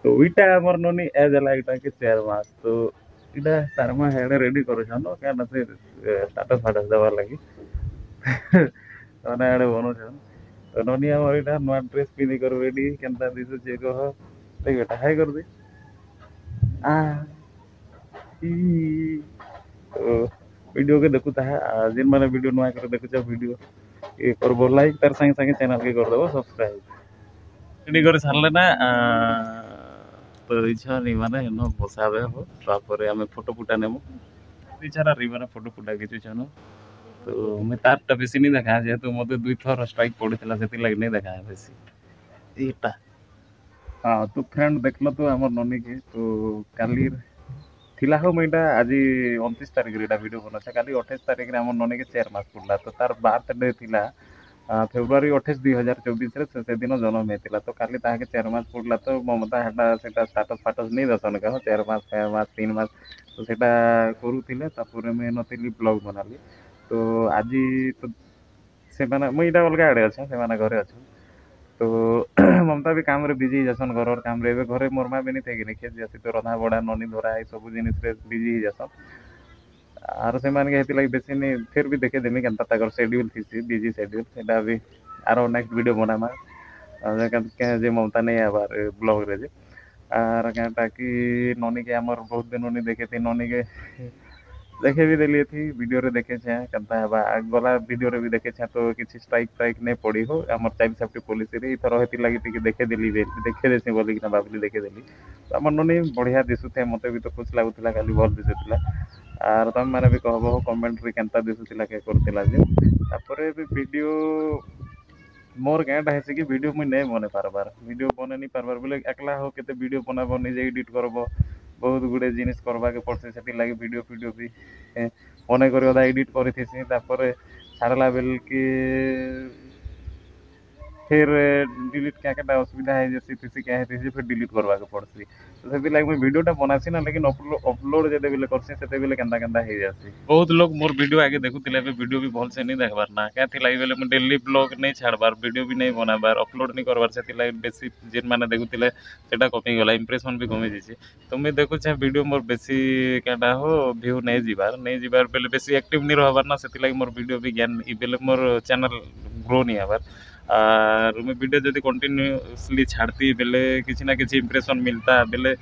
तो इटा हमर नोनी एज लाइक के 4 मास तो इटा तारमा हेडे रेडी करूछन क्या ना से स्टाटस फाटस देवार लगी ताना हेडे बनोछन तो नोनी हमर इटा नवा ड्रेस पिनी कर रेडी केनता दिसु जे कह ते बेटा हाय कर दे आ ई तो वीडियो के देखु ताहा जिन माने वीडियो नवा कर देखु वीडियो ये करबो लाइक तार संगे संगे चैनल के कर देबो सब्सक्राइब रेडी कर सारले ना तो इच्छा नहीं माने नो बसाबे हो तापर आमे फोटो फुटा नेमु इच्छा री माने फोटो फुटा किछु छनो तो मैं तारटा बेसी नहीं देखा जेहेतु मते दुई थर स्ट्राइक पड़ितला सेति लाग नहीं देखा बेसी एटा हाँ तो फ्रेंड देखलो तो हमर ननी के तो काली थिला हो मैटा आज 29 तारिख रे वीडियो बनछा काली 28 तारिख रे हमर ननी के 4 मास पुरला तो तार बर्थडे थिला फेब्रुआरी 28 2024 रे से दिन जन्म हेतिला तो काली ताके 4 मास पुरला तो ममता हेटा सेटा स्टेटस फाटस नहीं दसन का 4 मास 5 मास 3 मास तो सेटा करूथिले तापुरे मैं नथिली ब्लॉग बनाली तो आज तो से माने मुई इटा अलगा आड़े अच्छा से माने घरे अच्छा तो ममता भी काम रे बिजी जसन घर काम रे घरे मोर मां भी नहीं थे कि खेत जासी तो रंधा बड़ा ननी धरा है सब जिनिस रे बिजी जसन आर से मान के हेती लाग बेसी नहीं फिर भी देखे देमी केनता ताकर शेड्यूल थी बिजी शेड्यूल सेटा भी आरो नेक्स्ट वीडियो बनामा के जे ममता नहीं आबार ब्लॉग रे जे आर केनता कि ननी के हमर बहुत दिन ननी देखे थी ननी के देखे भी देली थी वीडियो रे देखे छे केनता हेबा गला वीडियो रे भी देखे छे तो किछि स्ट्राइक स्ट्राइक नहीं पड़ी हो हमर चाइल्ड सेफ्टी पुलिस रे इथर हेती लागी टिके देखे देली देखे देसी बोली कि बाबली देखे देली तो हमर ननी बढ़िया दिसुथे मते भी तो खुश लागुथिला खाली भल दिसुथिला आर तुम माने भी कहबो कमेंट रे केनता दिसुथिला के करथिला जे तापरे भी वीडियो मोर गाँटा है कि वीडियो मुझे नहीं बने पारबार वीडियो बने नहीं पारबार बोले एकला हो केते वीडियो बनाबो निजे एडिट करबो बहुत गुड़े जिनिस करबा के पड़से सेति लागी वीडियो वीडियो भी मने करी अदा एडिट करिथिसी तापर छाड़ला बेल के फिर डिलीट क्या केटा असुविधा है जैसे किसी क्या है फिर डिलीट करबा के पड़सी तो सेति लागी मैं वीडियोटा बनासी ना लेकिन अपलोड जेते बेले करसी सेते बेले केनता केनता हे जासी बहुत लोग मोर वीडियो आगे देखुतिले बे वीडियो भी भल से नहीं देखबार ना क्या थी लागी बेले मैं डेली ब्लॉग नहीं छाड़बार वीडियो भी नहीं बनाबार अपलोड नहीं करबार सेति लागी बेसी जिन माने देखुतिले सेटा कमी गला इंप्रेशन भी कमी जिसी तो मैं देखु छे वीडियो मोर बेसी केटा हो व्यू नहीं जिबार बेले बेसी एक्टिव नहीं रहबार ना सेति लागी मोर वीडियो भी ज्ञान ई बेले मोर चैनल ग्रो नहीं हबार और मैं वीडियो जब कंटिन्यूअसली छाड़ती बेले किसी ना किसी इंप्रेशन मिलता बेले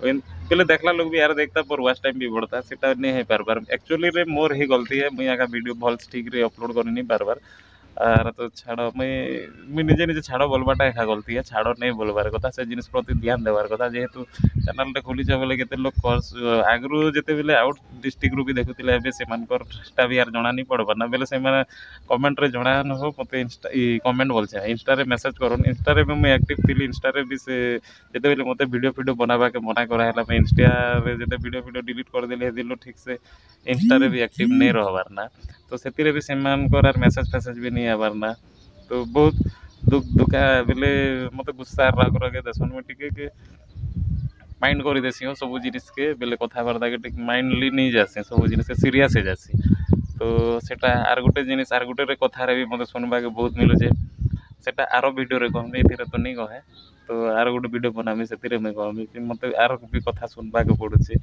बेले देखला लोग भी यार देखता पर वाच टाइम भी बढ़ता सेटा नहीं है पार बार एक्चुअली रे मोर ही गलती है मुई आगा वीडियो भल ठीक रे अपलोड कर नहीं पार बार आर तो छाड़ मुई निजे निजे छाड़ बोलबाटा एका गलती है छाड़ नहीं बोलबार कथा से जिनिस प्रति ध्यान देवार कथा जेहेतु चैनल टे खोली बोले केते लोग आगु जेते बेले आउट डिस्ट्रिक्ट रू भी देखुतिले एबे सेमानकरटा भी यार जणा नहीं पड़बा ना बेले से कमेंट रे जणा न हो मते इंस्टा कमेंट बोलछे इंस्टा रे मैसेज करन इंस्टा रे मैं एक्टिव थिली इंस्टा रे भी से जेते बेले मते वीडियो बनाबा के मना करा हला मैं इंस्टा रे जेते वीडियो डिलीट कर देले दिलो ठीक से इंस्टा रे भी एक्टिव नहीं रहबार ना तो सेतिरे भी सेमानकर आर मैसेज फैसेज भी नहीं आबार ना तो बहुत दुख दुखा बेले मते गुस्सा राग रगे दसन में टिके के माइंड कर देसी हो सब जिनिस के बेले कथबार्ता के माइंडली नहीं जासी सब जिनिस सीरियस हो जासी तो सेटा आर गोटे जिनिस आर गोटे कथार भी मत सुनवा के बहुत मिलुचे सेटा आरो वीडियो रे कहमी एथिरे तो नहीं कहे तो आर गोटे वीडियो बनामी से मैं कहमी कि मत आर भी कथा सुनवा के पड़ुचे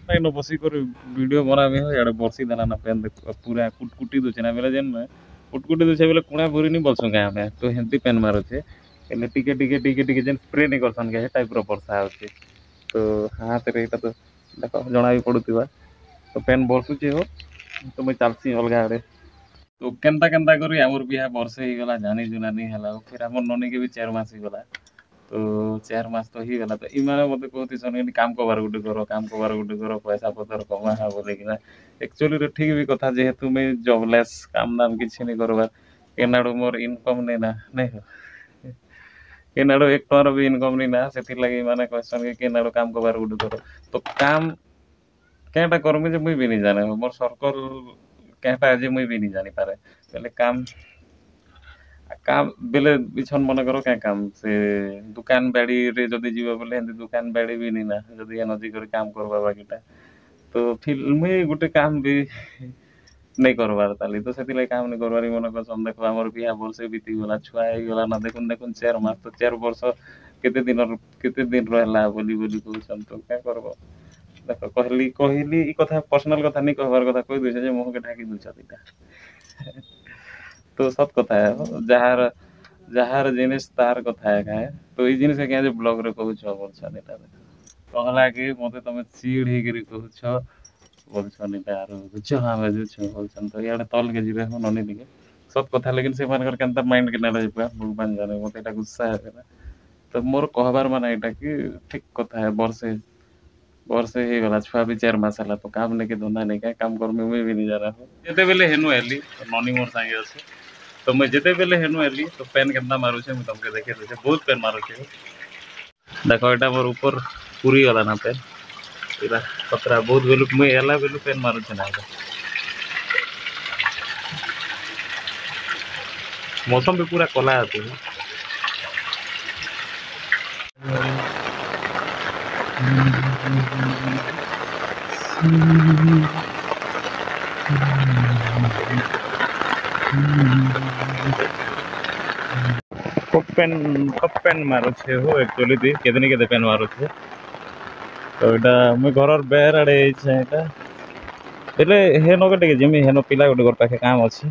नहीं न बसी कर वीडियो बनामी हो यार बरसी देना ना पेन पूरा कुटकुटी दूचे ना बेले जेन कुटकुटी दूचे बेले कुणा भूरी नहीं बसू क्या हमें तो हेंती पेन मारुचे हेल्ले टिके टिके टिके टिके जेन स्प्रे नहीं करसन के टाइप रो वर्षा होचे तो हाथ रे तो देखो जना भी पड़ुवा तो पेन बरसुचे हो तो मैं चलसी अलग आड़े तो केनता केनता करी आमर बिहा वर्षे ही गला जानी जुना नहीं हला फिर आमर ननी के भी 4 मास ही गला तो 4 मास तो ही गला तो इमाने मते कहती सन काम कबार गुटे करो पैसा पतर कमा हा बोले कि एक्चुअली रे ठीक भी कथा जेहेतु मैं जॉबलेस काम दाम किछि नहीं करबार केनाडो मोर इनकम नहीं ना नहीं हो केनाडो 1 टका भी इनकम नहीं ना सेति लगी माने क्वेश्चन के केनाडो काम कबार गुटे करो तो काम केटा करमी जे मुई भी नहीं जाने मोर सर्कल केटा जे मुई भी नहीं जानी पारे पहले काम काम बेले बिछन मन करो क्या काम से दुकान बाड़ी रे जदी जीवा बोले हिंदी दुकान बाड़ी भी नहीं ना जदी नजी कर काम करबा बाकीटा तो फिल्म गोटे काम भी नहीं करबार ताली तो सेति ले काम नहीं करबारी मन को सम देखो हमर बिया वर्ष बीती गला छुआ हे गला ना देखुन देखुन 4 मास तो 4 वर्ष केते दिन रहला बोली बोली कहउछन तो क्या करबो देख कहली कहली ई कथा पर्सनल कथा नहीं कहबार कथा कह दे जे मुंह के ढाकी दूछ दीटा तो सत कथा है जहार जहार जिनिस तार कथा है तो ई जिनिस के जे ब्लॉग रे कहउछ बोलछन एटा कहला कि मते तमे चीड़ ही गिरी कहउछ बोलछन एटा आरो बुझ हमें जुछ बोलछन तो याडे तल के जिबे हो ननी दिके सत कथा लेकिन से मानकर केनता माइंड के ना रहबा भगवान जाने मते एटा गुस्सा है ना तो मोर कहबार माने एटा कि ठीक कथा है वर्षे ही गला छुआ भी 4 मास हला तो काम नहीं के धंधा नहीं का काम कर में भी नहीं जा रहा हूं जेते बेले हेनु एली तो ननी मोर संगे আছে तो मैं जेते बेले हेनु एली तो पेन केतना मारू छे मैं तुमके देखे दे बहुत पेन मारू छे देखो एटा मोर ऊपर पूरी गला ना पेन इरा पतरा बहुत बेलु मैं एला बेलु पेन मारू छे ना मौसम भी पूरा कला आती है पेन मारू छे हो एक्चुअली दी केदनी केदे पेन मारू छे तो एटा मैं घरर बेर आड़े छे एटा एले हे नो गटे जिमी हेनो पिला गोटे घर पाखे काम अछि